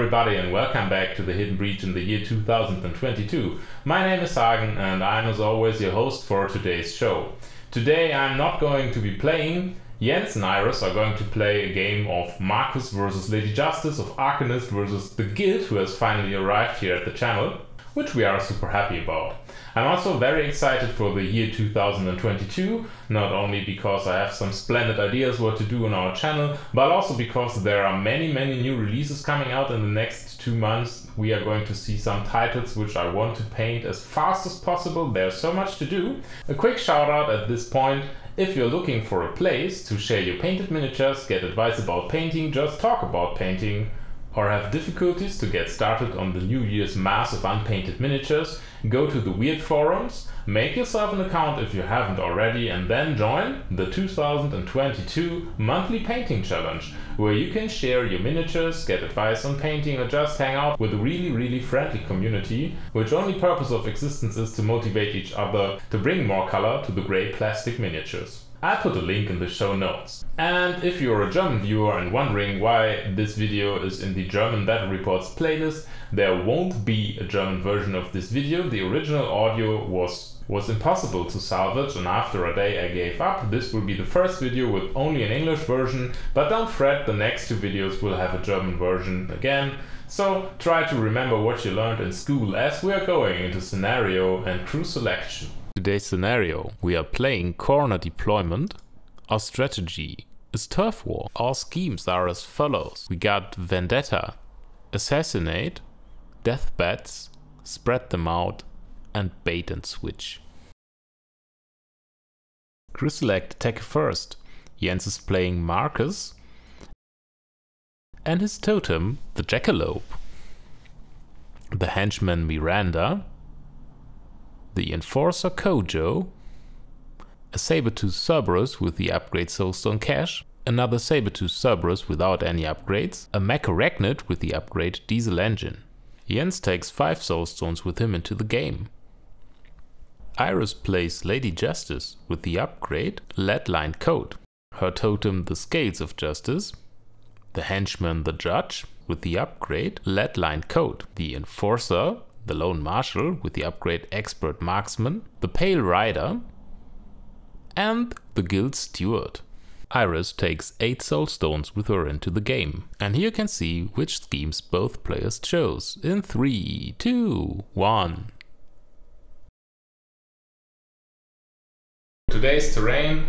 everybody and welcome back to the Hidden Breach in the year 2022. My name is Hagen and I'm as always your host for today's show. Today I'm not going to be playing. Jens and Iris are going to play a game of Marcus versus Lady Justice, of Arcanist versus the Guild, who has finally arrived here at the channel, which we are super happy about. I'm also very excited for the year 2022, not only because I have some splendid ideas what to do on our channel, but also because there are many new releases coming out in the next 2 months. We are going to see some titles which I want to paint as fast as possible. There's so much to do. A quick shout out at this point: if you're looking for a place to share your painted miniatures, get advice about painting, just talk about painting, or have difficulties to get started on the New Year's mass of unpainted miniatures, go to the Weird forums, make yourself an account if you haven't already, and then join the 2022 monthly painting challenge, where you can share your miniatures, get advice on painting, or just hang out with a really friendly community, which only purpose of existence is to motivate each other to bring more color to the grey plastic miniatures. I'll put a link in the show notes. And if you're a German viewer and wondering why this video is in the German Battlereports playlist, there won't be a German version of this video. The original audio was impossible to salvage, and after a day I gave up. This will be the first video with only an English version, but don't fret, the next 2 videos will have a German version again. So try to remember what you learned in school as we are going into scenario and crew selection. Today's scenario: we are playing corner deployment. Our strategy is turf war. Our schemes are as follows: we got Vendetta, Assassinate, death bats, spread them out, and Bait&Switch. Crew select attack first. Jens is playing Marcus and his totem, the Jackalope. The henchman Miranda, the Enforcer Kojo, a Saber-tooth Cerberus with the upgrade Soulstone Cache, another Saber-tooth Cerberus without any upgrades, a Mech-Arachnid with the upgrade Diesel Engine. Jens takes 5 Soulstones with him into the game. Iris plays Lady Justice with the upgrade Lead-Lined Coat, her totem the Scales of Justice, the henchman the Judge with the upgrade Lead-Lined Coat, the Enforcer the Lone Marshal with the upgrade Expert Marksman, the Pale Rider, and the Guild Steward. Iris takes 8 Soulstones with her into the game, and here you can see which schemes both players chose in 3, 2, 1. Today's terrain,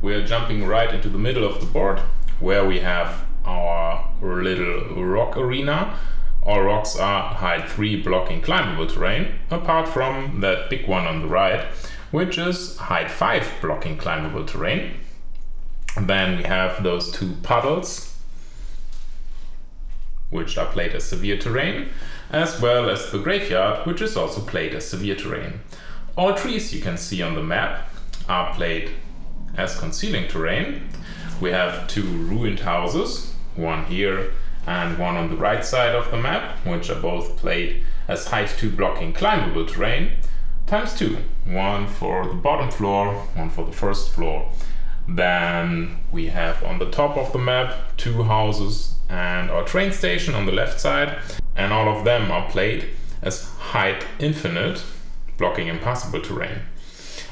we are jumping right into the middle of the board, where we have our little rock arena. All rocks are height 3 blocking climbable terrain, apart from that big one on the right, which is height 5 blocking climbable terrain. Then we have those 2 puddles, which are played as severe terrain, as well as the graveyard, which is also played as severe terrain. All trees you can see on the map are played as concealing terrain. We have 2 ruined houses, one here and one on the right side of the map, which are both played as height 2 blocking climbable terrain, times 2. One for the bottom floor, one for the first floor. Then we have on the top of the map 2 houses and our train station on the left side, and all of them are played as height infinite blocking impassable terrain.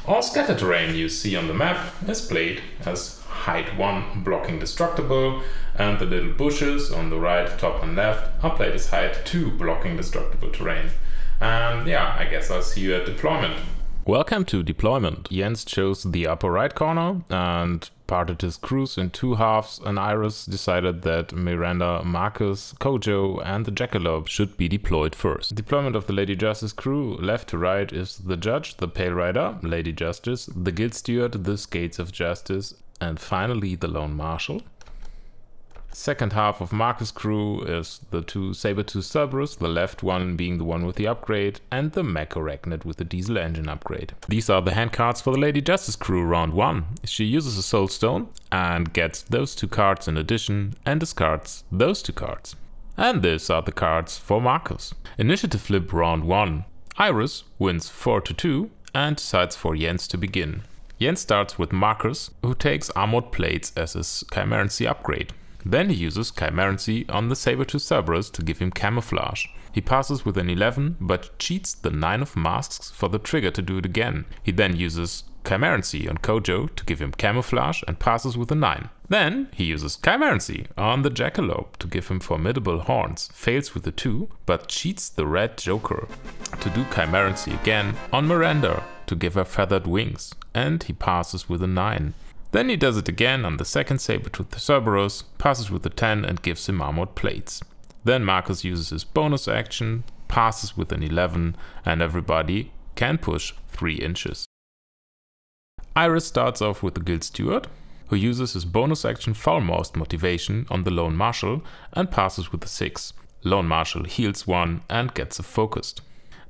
All scatter terrain you see on the map is played as height 1 blocking destructible, and the little bushes on the right, top and left are played as height 2 blocking destructible terrain. And yeah, I guess I'll see you at deployment. Welcome to deployment. Jens chose the upper right corner and parted his crews in 2 halves, and Iris decided that Miranda, Marcus, Kojo and the Jackalope should be deployed first. Deployment of the Lady Justice crew, left to right, is the Judge, the Pale Rider, Lady Justice, the Guild Steward, the Scales of Justice, and finally the Lone Marshal. Second half of Marcus' crew is the 2 Saber-tooth Cerberus, the left one being the one with the upgrade, and the Mech-Arachnid with the Diesel Engine upgrade. These are the hand cards for the Lady Justice crew round 1. She uses a Soulstone and gets those 2 cards in addition and discards those 2 cards. And these are the cards for Marcus. Initiative flip round 1. Iris wins 4-2 and decides for Jens to begin. Jens starts with Marcus, who takes Armored Plates as his Chimerancy upgrade. Then he uses Chimerancy on the Saber-tooth Cerberus to give him Camouflage. He passes with an 11, but cheats the 9 of Masks for the trigger to do it again. He then uses Chimerancy on Kojo to give him Camouflage and passes with a 9. Then he uses Chimerancy on the Jackalope to give him Formidable Horns, fails with a 2, but cheats the Red Joker to do Chimerancy again on Miranda to give her Feathered Wings, and he passes with a 9. Then he does it again on the second Saber-tooth Cerberus, passes with a 10 and gives him Armored Plates. Then Marcus uses his bonus action, passes with an 11, and everybody can push 3 inches. Iris starts off with the Guild Steward, who uses his bonus action Foulmouthed Motivation on the Lone Marshal and passes with a 6. Lone Marshal heals 1 and gets a Focused.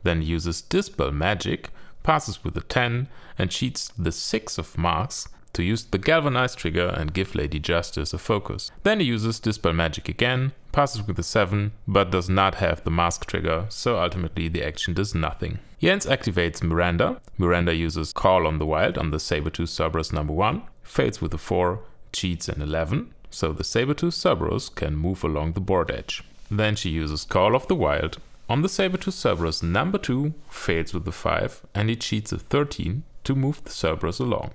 Then uses Dispel Magic, passes with a 10 and cheats the 6 of Marks to use the Galvanize trigger and give Lady Justice a focus. Then he uses Dispel Magic again, passes with a 7, but does not have the mask trigger, so ultimately the action does nothing. Jens activates Miranda. Miranda uses Call on the Wild on the Saber-tooth Cerberus number 1, fails with a 4, cheats an 11, so the Saber-tooth Cerberus can move along the board edge. Then she uses Call of the Wild on the Saber-tooth Cerberus number 2, fails with a 5, and he cheats a 13 to move the Cerberus along.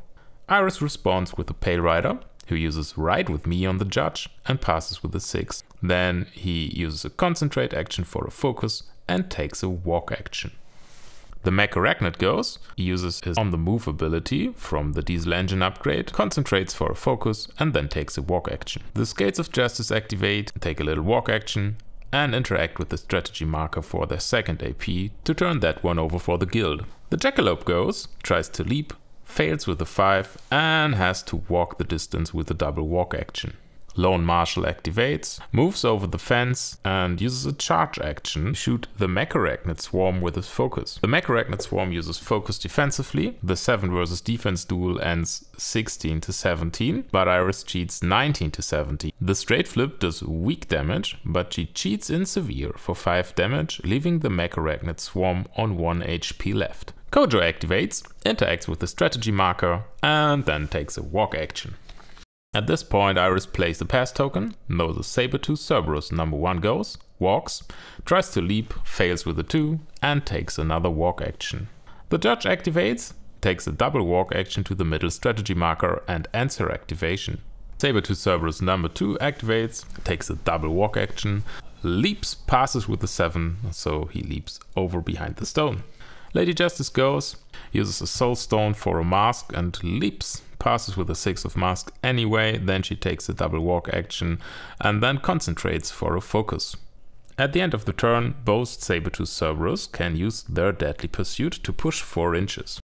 Iris responds with a Pale Rider, who uses Ride with Me on the Judge and passes with a 6. Then he uses a Concentrate action for a focus and takes a Walk action. The Mech Arachnid goes, he uses his On the Move ability from the Diesel engine upgrade, concentrates for a focus and then takes a Walk action. The Scales of Justice activate, take a little Walk action and interact with the strategy marker for their second AP to turn that one over for the guild. The Jackalope goes, tries to leap, fails with a 5 and has to walk the distance with a double walk action. Lone Marshal activates, moves over the fence and uses a charge action to shoot the Mech Arachnid Swarm with his focus. The Mech Arachnid Swarm uses focus defensively. The 7 versus defense duel ends 16 to 17, but Iris cheats 19 to 17. The straight flip does weak damage, but she cheats in severe for 5 damage, leaving the Mech Arachnid Swarm on 1 HP left. Kojo activates, interacts with the strategy marker, and then takes a walk action. At this point, Iris plays the pass token, though the Saber-tooth Cerberus number 1 goes, walks, tries to leap, fails with a 2, and takes another walk action. The Judge activates, takes a double walk action to the middle strategy marker and ends her activation. Saber-tooth Cerberus number 2 activates, takes a double walk action, leaps, passes with a 7, so he leaps over behind the stone. Lady Justice goes, uses a Soulstone for a mask and leaps, passes with a 6 of mask anyway, then she takes a double walk action and then concentrates for a focus. At the end of the turn, both Saber-tooth Cerberus can use their Deadly Pursuit to push 4 inches.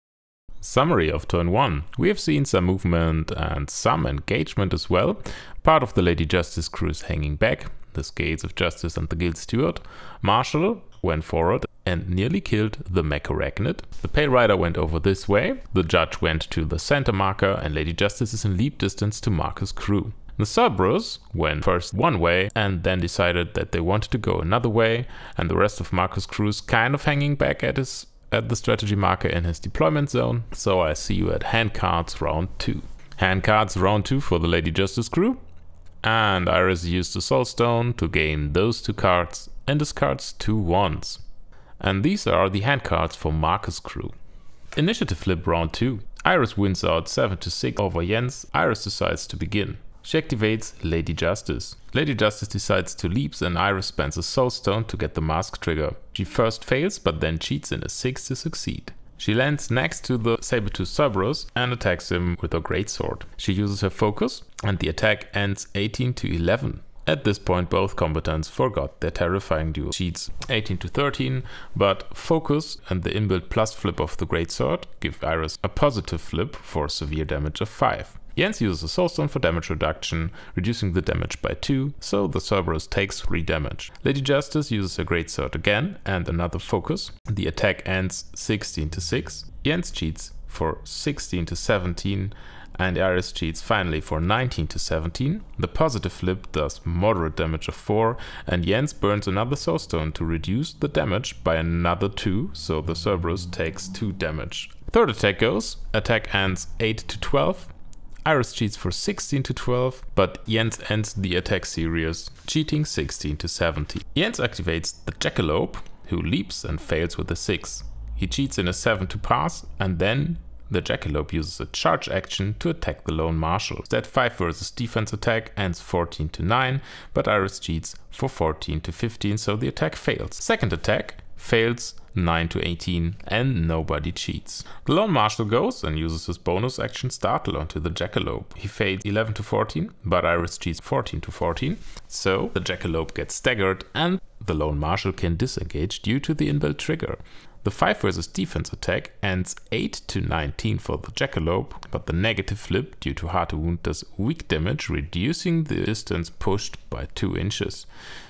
Summary of turn 1. We have seen some movement and some engagement as well. Part of the Lady Justice crew is hanging back, the Scales of Justice and the Guild Steward. Marshall went forward and nearly killed the Mech Arachnid. The Pale Rider went over this way, the Judge went to the center marker and Lady Justice is in leap distance to Marcus' crew. The Cerberus went first one way and then decided that they wanted to go another way, and the rest of Marcus' crew is kind of hanging back at the strategy marker in his deployment zone. So I see you at hand cards round 2. Hand cards round 2 for the Lady Justice crew, and Iris used the Soulstone to gain those 2 cards and discards 2 wands. And these are the hand cards for Marcus' crew. Initiative flip round 2. Iris wins out 7 to 6 over Jens. Iris decides to begin. She activates Lady Justice. Lady Justice decides to leaps and Iris spends a Soulstone to get the mask trigger. She first fails but then cheats in a 6 to succeed. She lands next to the Saber-tooth Cerberus and attacks him with her greatsword. She uses her focus and the attack ends 18 to 11. At this point, both combatants forgot their terrifying duel. Cheats 18 to 13, but focus and the inbuilt plus flip of the greatsword give Iris a positive flip for severe damage of 5. Jens uses a Soulstone for damage reduction, reducing the damage by 2, so the Cerberus takes 3 damage. Lady Justice uses her greatsword again and another focus. The attack ends 16 to 6. Jens cheats for 16 to 17. And Iris cheats finally for 19 to 17. The positive flip does moderate damage of 4, and Jens burns another Soulstone to reduce the damage by another 2, so the Cerberus takes 2 damage. Third attack goes, attack ends 8 to 12. Iris cheats for 16 to 12, but Jens ends the attack series, cheating 16 to 70. Jens activates the Jackalope, who leaps and fails with a 6. He cheats in a 7 to pass, and then the Jackalope uses a charge action to attack the Lone Marshal. That 5 versus defense attack ends 14 to 9, but Iris cheats for 14 to 15, so the attack fails. Second attack fails 9 to 18, and nobody cheats. The Lone Marshal goes and uses his bonus action Startle onto the Jackalope. He fails 11 to 14, but Iris cheats 14 to 14, so the Jackalope gets staggered and the Lone Marshal can disengage due to the inbuilt trigger. The 5 versus defense attack ends 8 to 19 for the Jackalope, but the negative flip due to hard to wound does weak damage, reducing the distance pushed by 2 inches.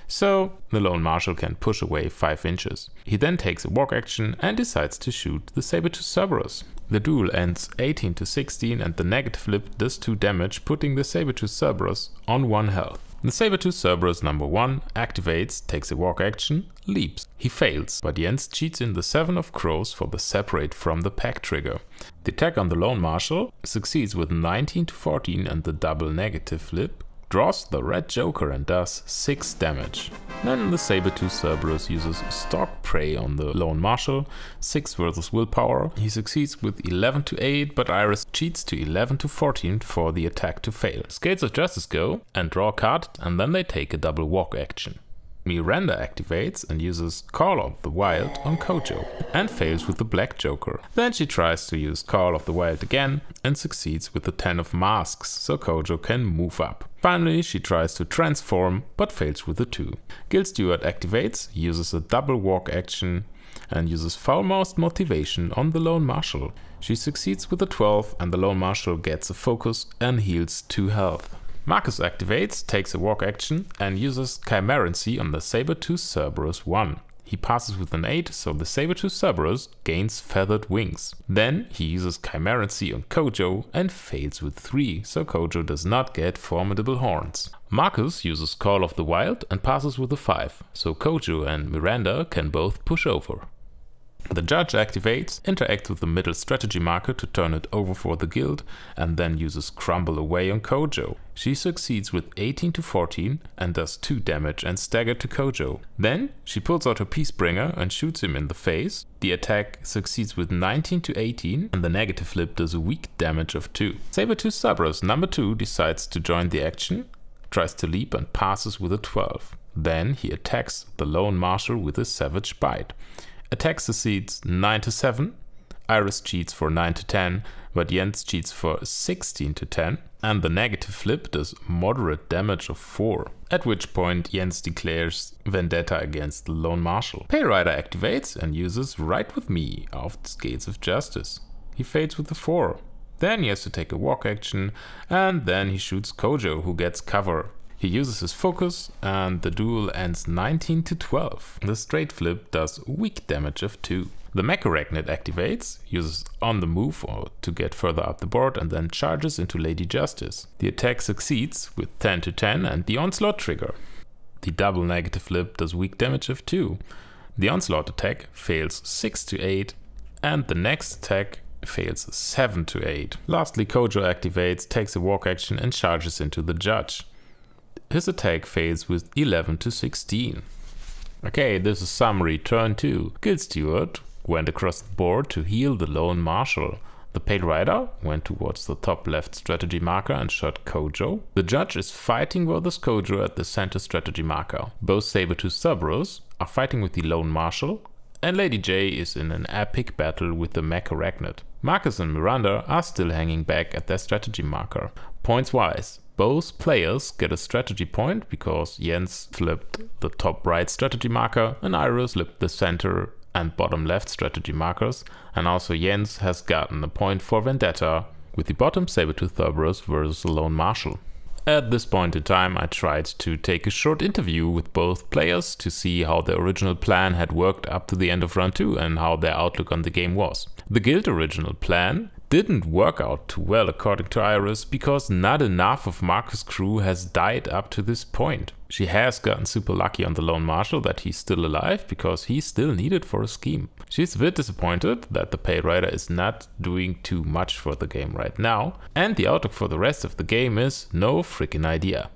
So the Lone Marshal can push away 5 inches. He then takes a walk action and decides to shoot the Saber-tooth Cerberus. The duel ends 18 to 16 and the negative flip does 2 damage, putting the Saber-tooth Cerberus on 1 health. The Saber-tooth Cerberus number 1 activates, takes a walk action, leaps. He fails, but Jens cheats in the 7 of Crows for the separate from the pack trigger. The attack on the Lone Marshal succeeds with 19 to 14 and the double negative flip, draws the red Joker and does 6 damage. Then the Saber-tooth Cerberus uses Stalk Prey on the Lone Marshal, 6 versus willpower. He succeeds with 11 to 8, but Iris cheats to 11 to 14 for the attack to fail. Scales of Justice go and draw a card, and then they take a double walk action. Miranda activates and uses Call of the Wild on Kojo and fails with the Black Joker. Then she tries to use Call of the Wild again and succeeds with the 10 of Masks, so Kojo can move up. Finally, she tries to transform but fails with the 2. Guild Steward activates, uses a double walk action and uses Foul-Mouthed Motivation on the Lone Marshal. She succeeds with a 12 and the Lone Marshal gets a focus and heals 2 health. Marcus activates, takes a walk action and uses Chimerancy on the Saber-tooth Cerberus 1. He passes with an 8, so the Saber-tooth Cerberus gains feathered wings. Then he uses Chimerancy on Kojo and fails with 3, so Kojo does not get formidable horns. Marcus uses Call of the Wild and passes with a 5, so Kojo and Miranda can both push over. The judge activates, interacts with the middle strategy marker to turn it over for the guild, and then uses Crumble Away on Kojo. She succeeds with 18 to 14 and does 2 damage and stagger to Kojo. Then she pulls out her Peacebringer and shoots him in the face. The attack succeeds with 19 to 18 and the negative flip does weak damage of 2. Saber-tooth Cerberus number 2 decides to join the action, tries to leap and passes with a 12. Then he attacks the Lone Marshal with a Savage Bite. Attack succeeds 9 to 7, Iris cheats for 9 to 10, but Jens cheats for 16 to 10, and the negative flip does moderate damage of 4, at which point Jens declares Vendetta against the Lone Marshal. Pale Rider activates and uses Ride With Me of the Scales of Justice. He fails with a 4. Then he has to take a walk action, and then he shoots Kojo, who gets cover. He uses his focus and the duel ends 19 to 12. The straight flip does weak damage of 2. The Mecharachnid activates, uses On the Move or to get further up the board and then charges into Lady Justice. The attack succeeds with 10 to 10 and the Onslaught trigger. The double negative flip does weak damage of 2. The Onslaught attack fails 6 to 8 and the next attack fails 7 to 8. Lastly, Kojo activates, takes a walk action and charges into the judge. His attack fails with 11 to 16. Okay, this is summary turn 2. Guild Steward went across the board to heal the Lone Marshal. The Pale Rider went towards the top left strategy marker and shot Kojo. The judge is fighting versus Kojo at the center strategy marker. Both Saber-tooth Cerberus are fighting with the Lone Marshal, and Lady J is in an epic battle with the Mecharachnid. Marcus and Miranda are still hanging back at their strategy marker. Points wise, both players get a strategy point because Jens flipped the top right strategy marker and Iris flipped the center and bottom left strategy markers, and also Jens has gotten a point for Vendetta with the bottom Saber-tooth Cerberus versus the Lone Marshal. At this point in time I tried to take a short interview with both players to see how the original plan had worked up to the end of round 2 and how their outlook on the game was. The guild original plan didn't work out too well according to Iris, because not enough of Marcus' crew has died up to this point. She has gotten super lucky on the Lone Marshal that he's still alive, because he's still needed for a scheme. She's a bit disappointed that the Pay Rider is not doing too much for the game right now, and the outlook for the rest of the game is no freaking idea.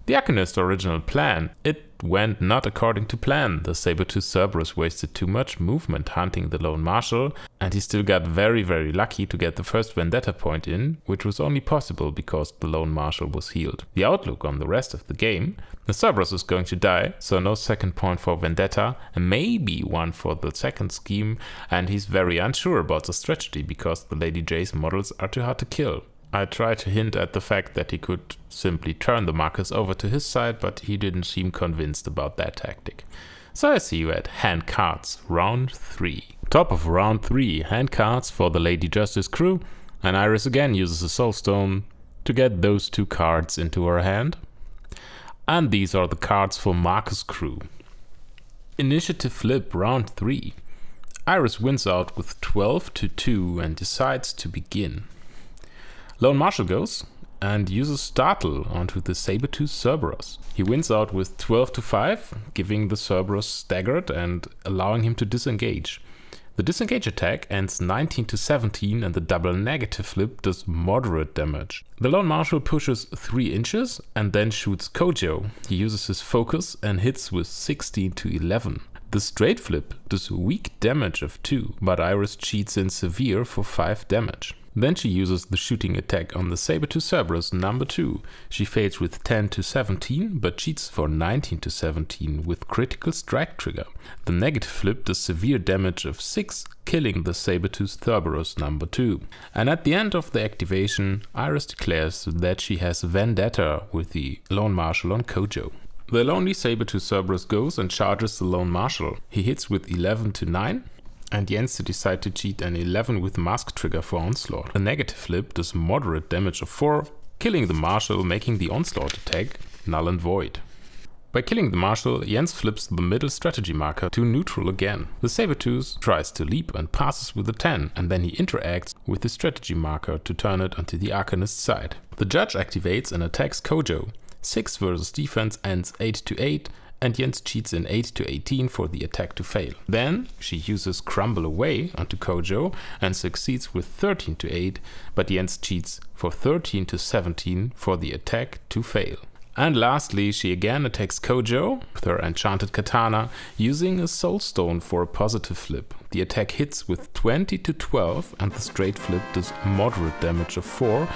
The Arcanist's original plan, it went not according to plan. The Saber-tooth Cerberus wasted too much movement hunting the Lone Marshal, and he still got very lucky to get the first Vendetta point in, which was only possible because the Lone Marshal was healed. The outlook on the rest of the game, the Cerberus is going to die, so no second point for Vendetta, and maybe one for the second scheme, and he's very unsure about the strategy because the Lady J's models are too hard to kill. I tried to hint at the fact that he could simply turn the Marcus over to his side, but he didn't seem convinced about that tactic. So I see you at hand cards, round 3. Top of round 3, hand cards for the Lady Justice crew, and Iris again uses a Soulstone to get those 2 cards into her hand. And these are the cards for Marcus' crew. Initiative flip round 3. Iris wins out with 12-2 and decides to begin. Lone Marshal goes and uses Startle onto the Saber-tooth Cerberus. He wins out with 12-5, giving the Cerberus staggered and allowing him to disengage. The disengage attack ends 19-17 and the double negative flip does moderate damage. The Lone Marshal pushes 3 inches and then shoots Kojo. He uses his focus and hits with 16-11. The straight flip does weak damage of 2, but Iris cheats in severe for 5 damage. Then she uses the shooting attack on the Saber-tooth Cerberus number 2. She fails with 10-17, but cheats for 19-17 with critical strike trigger. The negative flip does severe damage of 6, killing the Saber-tooth Cerberus number 2. And at the end of the activation, Iris declares that she has Vendetta with the Lone Marshal on Kojo. The lonely Saber-tooth Cerberus goes and charges the Lone Marshal. He hits with 11-9. And Jens decide to cheat an 11 with mask trigger for onslaught. The negative flip does moderate damage of 4, killing the Marshal, making the onslaught attack null and void. By killing the Marshal, Jens flips the middle strategy marker to neutral again. The Saber-tooth tries to leap and passes with a 10, and then he interacts with the strategy marker to turn it onto the Arcanist's side. The Judge activates and attacks Kojo. 6 versus defense ends 8-8, and Jens cheats in 8-18 for the attack to fail. Then she uses Crumble Away onto Kojo and succeeds with 13-8, but Jens cheats for 13-17 for the attack to fail. And lastly, she again attacks Kojo with her enchanted katana, using a Soulstone for a positive flip. The attack hits with 20-12 and the straight flip does moderate damage of 4,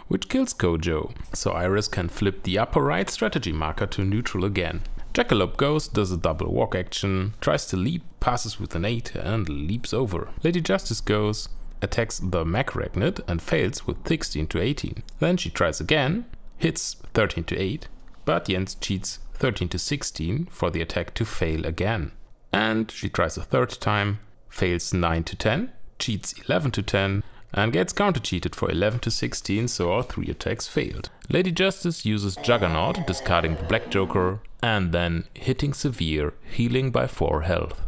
which kills Kojo. So Iris can flip the upper right strategy marker to neutral again. Jackalope goes, does a double walk action, tries to leap, passes with an 8 and leaps over. Lady Justice goes, attacks the Macragnet and fails with 16-18. Then she tries again, hits 13-8, but Jens cheats 13-16 for the attack to fail again. And she tries a third time, fails 9-10, cheats 11-10, and gets counter-cheated for 11-16, so all 3 attacks failed. Lady Justice uses Juggernaut, discarding the Black Joker, and then hitting severe, healing by 4 health.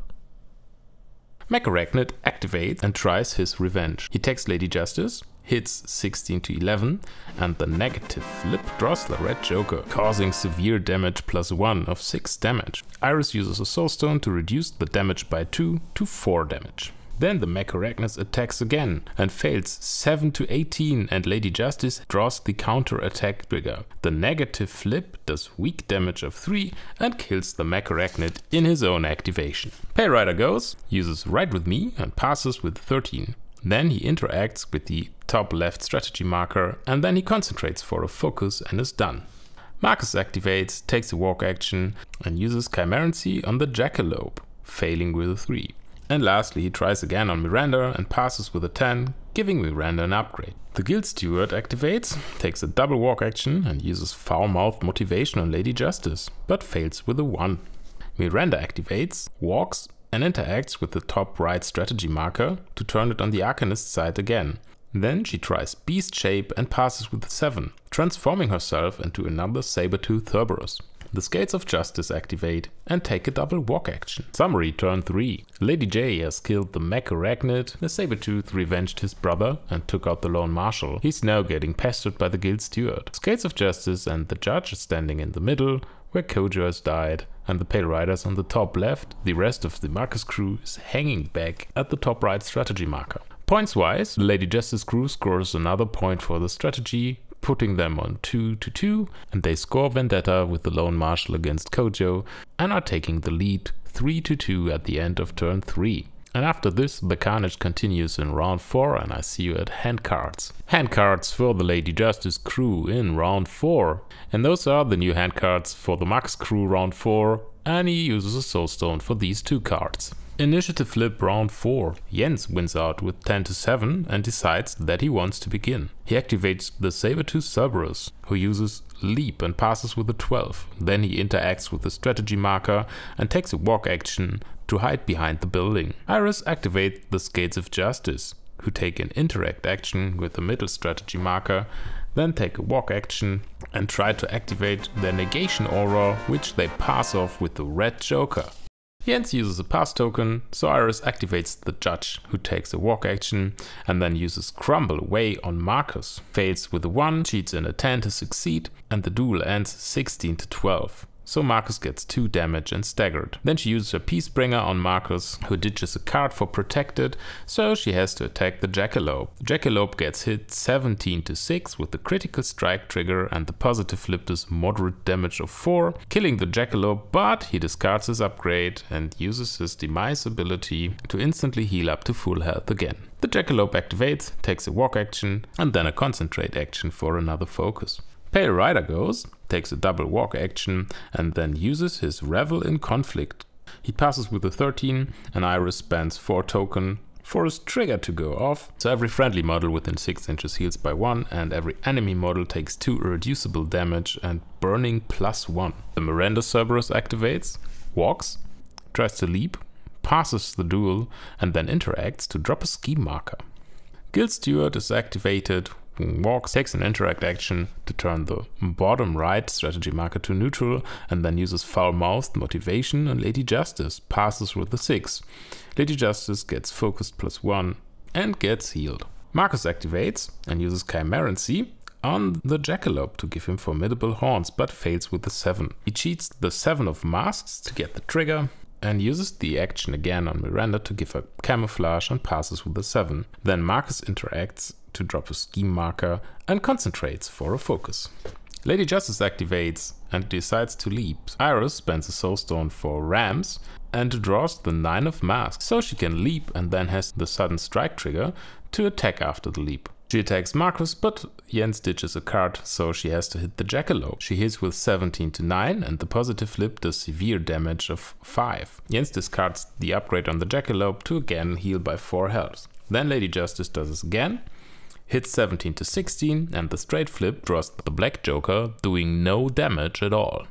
Macragnet activates and tries his revenge. He attacks Lady Justice, hits 16-11, and the negative flip draws the Red Joker, causing severe damage +1 of 6 damage. Iris uses a Soulstone to reduce the damage by 2 to 4 damage. Then the Macragnet attacks again and fails 7-18, and Lady Justice draws the counter attack trigger. The negative flip does weak damage of 3 and kills the Macragnet in his own activation. Pay Rider goes, uses Ride With Me and passes with 13. Then he interacts with the top left strategy marker and then he concentrates for a focus and is done. Marcus activates, takes a walk action and uses Chimerancy on the Jackalope, failing with a 3. And lastly, he tries again on Miranda and passes with a 10, giving Miranda an upgrade. The Guild Steward activates, takes a double walk action and uses Foul-Mouthed Motivation on Lady Justice, but fails with a 1. Miranda activates, walks and interacts with the top right strategy marker to turn it on the Arcanist's side again. Then she tries Beast Shape and passes with a 7, transforming herself into another Saber-tooth Cerberus. the Scales of Justice activate and take a double walk action. Summary turn 3. Lady J has killed the mech Arachnid, the Sabertooth revenged his brother and took out the Lone Marshal. He's now getting pestered by the Guild Steward. Scales of Justice and the Judge are standing in the middle, where Kojo has died, and the Pale Riders on the top left. The rest of the Marcus crew is hanging back at the top right strategy marker. Points wise, the Lady Justice crew scores another point for the strategy, putting them on 2-2, and they score Vendetta with the Lone Marshal against Kojo and are taking the lead 3-2 at the end of turn 3. And after this, the carnage continues in round 4, and I see you at hand cards. Hand cards for the Lady Justice crew in round 4. And those are the new hand cards for the Max crew round 4, and he uses a Soulstone for these 2 cards. Initiative flip round 4. Jens wins out with 10-7 and decides that he wants to begin. He activates the Sabertooth Cerberus, who uses leap and passes with a 12. Then he interacts with the strategy marker and takes a walk action to hide behind the building. Iris activates the Scales of Justice, who take an interact action with the middle strategy marker, then take a walk action and try to activate their negation aura, which they pass off with the red joker. Jens uses a pass token, so Iris activates the Judge, who takes a walk action and then uses Crumble Away on Marcus. Fails with a 1, cheats in a 10 to succeed, and the duel ends 16-12. So Marcus gets 2 damage and staggered. Then she uses her Peacebringer on Marcus, who ditches a card for protected, so she has to attack the Jackalope. The Jackalope gets hit 17-6 with the critical strike trigger, and the positive flip does moderate damage of 4, killing the Jackalope, but he discards his upgrade and uses his Demise ability to instantly heal up to full health again. The Jackalope activates, takes a walk action, and then a concentrate action for another focus. Pale Rider goes, takes a double walk action, and then uses his Revel in Conflict. He passes with a 13, and Iris spends 4 token for his trigger to go off, so every friendly model within 6 inches heals by 1, and every enemy model takes 2 irreducible damage and burning +1. The Miranda Cerberus activates, walks, tries to leap, passes the duel, and then interacts to drop a scheme marker. Guild Steward is activated, walks, takes an interact action to turn the bottom right strategy marker to neutral, and then uses Foul-Mouthed Motivation on Lady Justice, passes with a 6. Lady Justice gets focused +1 and gets healed. Marcus activates and uses Chimerancy on the Jackalope to give him formidable horns, but fails with the 7. He cheats the 7 of Masks to get the trigger, and uses the action again on Miranda to give her Camouflage and passes with a 7. Then Marcus interacts to drop a scheme marker and concentrates for a focus. Lady Justice activates and decides to leap. Iris spends a Soulstone for Rams and draws the 9 of Masks, so she can leap and then has the sudden strike trigger to attack after the leap. She attacks Marcus, but Jens ditches a card, so she has to hit the Jackalope. She hits with 17-9, and the positive flip does severe damage of 5. Jens discards the upgrade on the Jackalope to again heal by 4 health. Then Lady Justice does this again, hits 17-16, and the straight flip draws the Black Joker, doing no damage at all.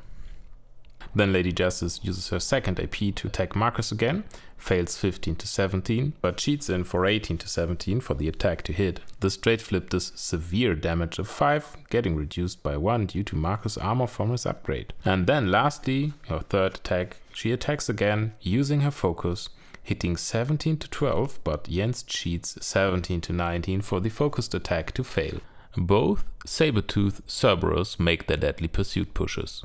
Then Lady Justice uses her second AP to attack Marcus again, fails 15-17, but cheats in for 18-17 for the attack to hit. The straight flip does severe damage of 5, getting reduced by 1 due to Marcus' armor from his upgrade. And then lastly, her third attack, she attacks again using her focus, hitting 17-12, but Jens cheats 17-19 for the focused attack to fail. Both Sabertooth Cerberus make their deadly pursuit pushes.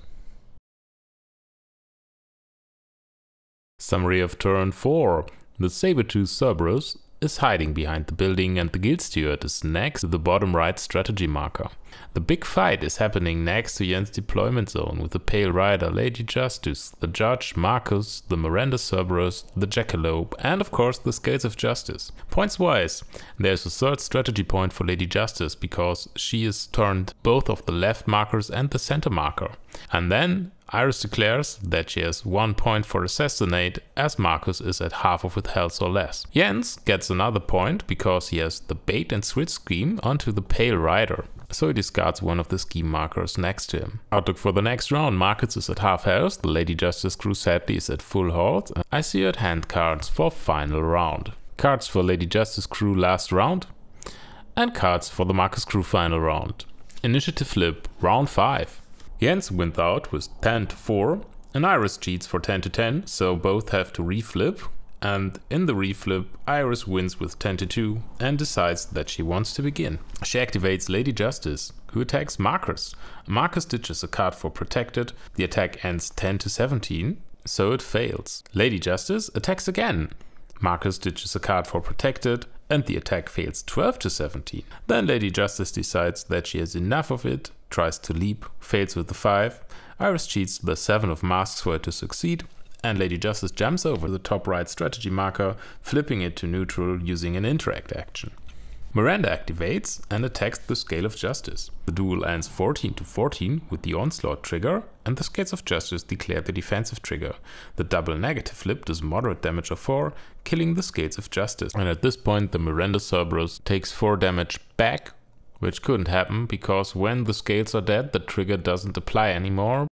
Summary of turn 4. The Sabertooth Cerberus is hiding behind the building and the Guild Steward is next to the bottom right strategy marker. The big fight is happening next to Jens' deployment zone with the Pale Rider, Lady Justice, the Judge, Marcus, the Miranda Cerberus, the Jackalope, and of course the Scales of Justice. Points wise, there's a third strategy point for Lady Justice because she has turned both of the left markers and the center marker. And then Iris declares that she has 1 point for Assassinate as Marcus is at half of his health or less. Jens gets another point because he has the Bait-and-Switch scheme onto the Pale Rider, so he discards one of the scheme markers next to him. Outlook for the next round: Marcus is at half health, the Lady Justice crew sadly is at full health. I see you at hand cards for final round. Cards for Lady Justice crew last round, and cards for the Marcus crew final round. Initiative flip round 5. Jens wins out with 10-4, and Iris cheats for 10-10, so both have to reflip. And in the reflip, Iris wins with 10-2 and decides that she wants to begin. She activates Lady Justice, who attacks Marcus. Marcus ditches a card for protected. The attack ends 10-17, so it fails. Lady Justice attacks again. Marcus ditches a card for protected, and the attack fails 12-17. Then Lady Justice decides that she has enough of it, tries to leap, fails with the 5. Iris cheats the 7 of masks for it to succeed, and Lady Justice jumps over the top right strategy marker, flipping it to neutral using an interact action. Miranda activates and attacks the Scale of Justice. The duel ends 14-14 with the Onslaught trigger, and the Scales of Justice declare the defensive trigger. The double negative flip does moderate damage of 4, killing the Scales of Justice. And at this point the Miranda Cerberus takes 4 damage back, which couldn't happen because when the scales are dead the trigger doesn't apply anymore.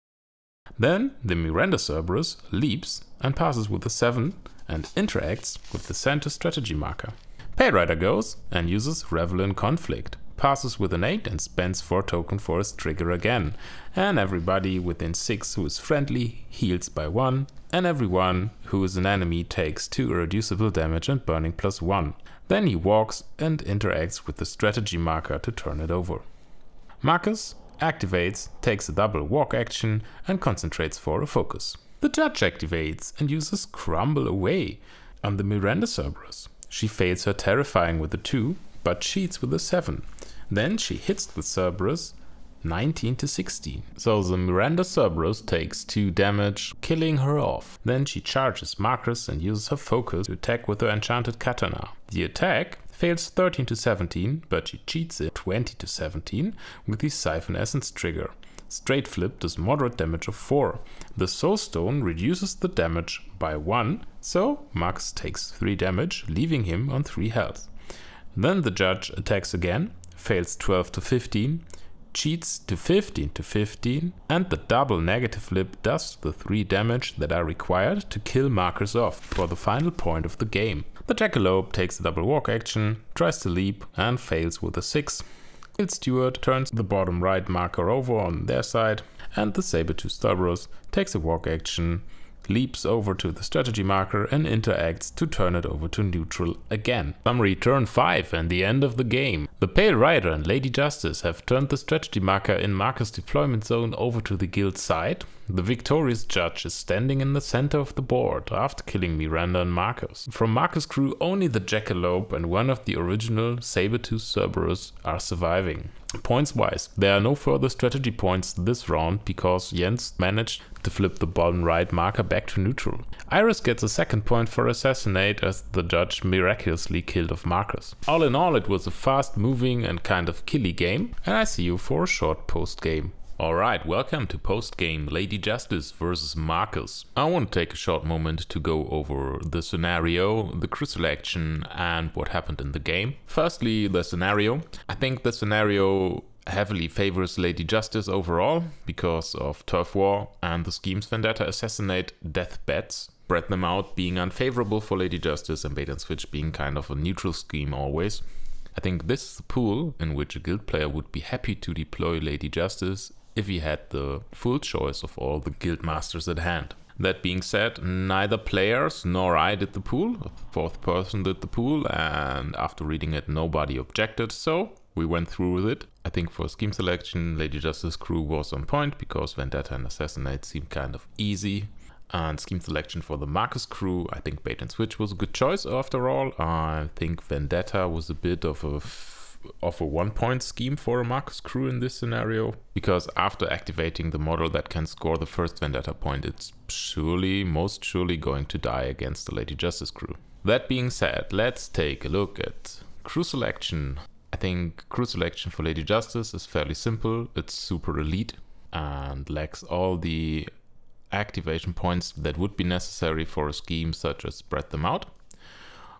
Then the Miranda Cerberus leaps and passes with a 7 and interacts with the center strategy marker. Pale Rider goes and uses Revel in Conflict, passes with an 8 and spends 4 token for his trigger again, and everybody within 6 who is friendly heals by 1, and everyone who is an enemy takes 2 irreducible damage and burning +1. Then he walks and interacts with the strategy marker to turn it over. Marcus activates, takes a double walk action and concentrates for a focus. The Judge activates and uses Crumble Away on the Miranda Cerberus. She fails her Terrifying with a 2, but cheats with a 7. Then she hits the Cerberus 19-16. So the Miranda Cerberus takes 2 damage, killing her off. Then she charges Marcus and uses her focus to attack with her enchanted katana. The attack fails 13-17, but she cheats it 20-17 with the Siphon Essence trigger. Straight flip does moderate damage of 4. The Soulstone reduces the damage by 1, so Marcus takes 3 damage, leaving him on 3 health. Then the Judge attacks again, fails 12-15, cheats to 15-15, and the double negative flip does the 3 damage that are required to kill Marcus off for the final point of the game. The Jackalope takes a double walk action, tries to leap and fails with a 6. Steward turns the bottom right marker over on their side, and the Saber-Tooth Cerberus takes a walk action, leaps over to the strategy marker and interacts to turn it over to neutral again. Summary turn 5 and the end of the game. The Pale Rider and Lady Justice have turned the strategy marker in Marcus' deployment zone over to the guild side. The victorious Judge is standing in the center of the board after killing Miranda and Marcus. From Marcus' crew only the Jackalope and one of the original Saber-Tooth Cerberus are surviving. Points wise, there are no further strategy points this round because Jens managed to flip the bottom right marker back to neutral. Iris gets a second point for Assassinate as the Judge miraculously killed off Marcus. All in all, it was a fast moving and kind of killy game, and I see you for a short post game. Alright, welcome to post-game Lady Justice versus Marcus. I want to take a short moment to go over the scenario, the crew selection and what happened in the game. Firstly, the scenario. I think the scenario heavily favors Lady Justice overall because of Turf War and the schemes Vendetta, Assassinate, Death Bets. Spread them out being unfavorable for Lady Justice and Bait&Switch being kind of a neutral scheme always. I think this is the pool in which a guild player would be happy to deploy Lady Justice if he had the full choice of all the guild masters at hand. That being said, neither players nor I did the pool. A fourth person did the pool, and after reading it nobody objected, so we went through with it. I think for scheme selection Lady Justice crew was on point because Vendetta and Assassinate seemed kind of easy. And scheme selection for the Marcus crew, I think Bait&Switch was a good choice after all. I think Vendetta was a bit of a 1-point scheme for a Marcus crew in this scenario, because after activating the model that can score the first Vendetta point, it's most surely going to die against the Lady Justice crew. That being said, let's take a look at crew selection. I think crew selection for Lady Justice is fairly simple. It's super elite and lacks all the activation points that would be necessary for a scheme such as Spread Them Out.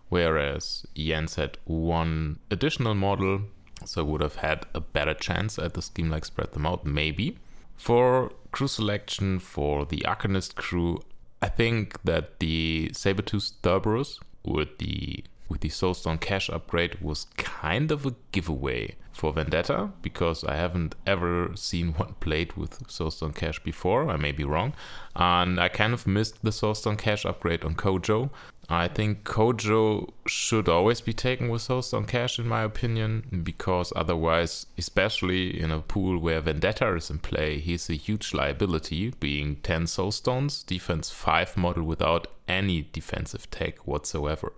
Whereas Jens had 1 additional model, so would have had a better chance at the scheme like Spread Them Out, maybe. For crew selection for the Arcanist crew, I think that the Saber-Tooth Cerberus with the with the Soulstone cash upgrade was kind of a giveaway for Vendetta, because I haven't ever seen one played with Soulstone cash before. I may be wrong. And I kind of missed the Soulstone cash upgrade on Kojo. I think Kojo should always be taken with Soulstone cash in my opinion, because otherwise, especially in a pool where Vendetta is in play, he's a huge liability, being 10 Soulstones, defense 5 model without any defensive tech whatsoever.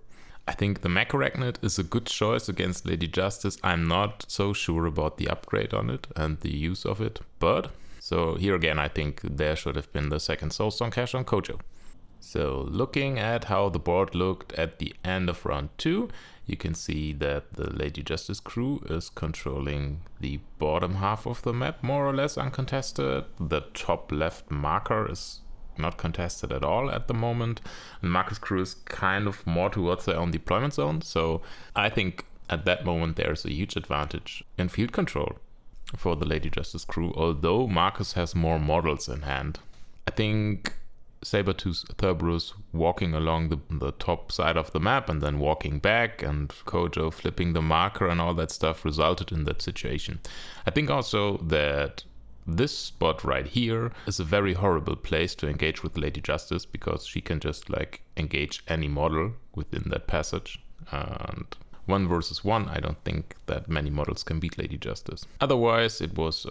I think the Macarachnid is a good choice against Lady Justice. I'm not so sure about the upgrade on it and the use of it, but so here again I think there should have been the second Soulstone cash on Kojo. So looking at how the board looked at the end of round 2, you can see that the Lady Justice crew is controlling the bottom half of the map more or less uncontested. The top left marker is not contested at all at the moment, and Marcus' crew is kind of more towards their own deployment zone, so I think at that moment there's a huge advantage in field control for the Lady Justice crew, although Marcus has more models in hand. I think Sabertooth Cerberus walking along the top side of the map and then walking back, and Kojo flipping the marker and all that stuff resulted in that situation. I think also that this spot right here is a very horrible place to engage with Lady Justice, because she can just like engage any model within that passage, and 1 versus 1 I don't think that many models can beat Lady Justice. Otherwise it was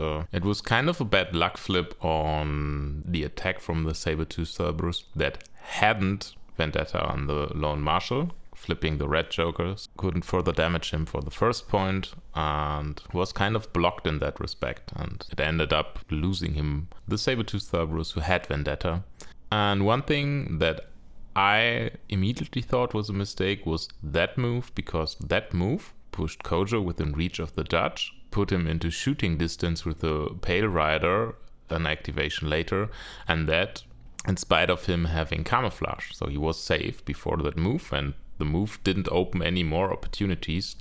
kind of a bad luck flip on the attack from the Sabertooth Cerberus that hadn't Vendetta on the Lone Marshal. Flipping the red jokers couldn't further damage him for the first point and was kind of blocked in that respect, and it ended up losing him the Sabertooth Cerberus who had Vendetta. And one thing that I immediately thought was a mistake was that move, because that move pushed Kojo within reach of the judge, put him into shooting distance with the Pale Rider, an activation later, and that in spite of him having camouflage. So he was safe before that move, and the move didn't open any more opportunities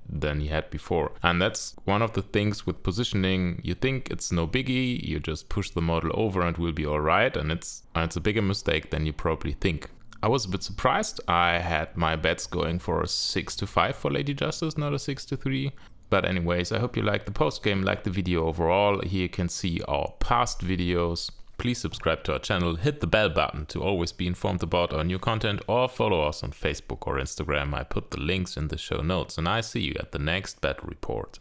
than he had before. And that's one of the things with positioning. You think it's no biggie, you just push the model over and it will be alright, and it's a bigger mistake than you probably think. I was a bit surprised. I had my bets going for a 6-5 for Lady Justice, not a 6-3. But anyways, I hope you liked the post game, liked the video overall. Here you can see our past videos. Please subscribe to our channel, hit the bell button to always be informed about our new content, or follow us on Facebook or Instagram. I put the links in the show notes, and I see you at the next Battle Report.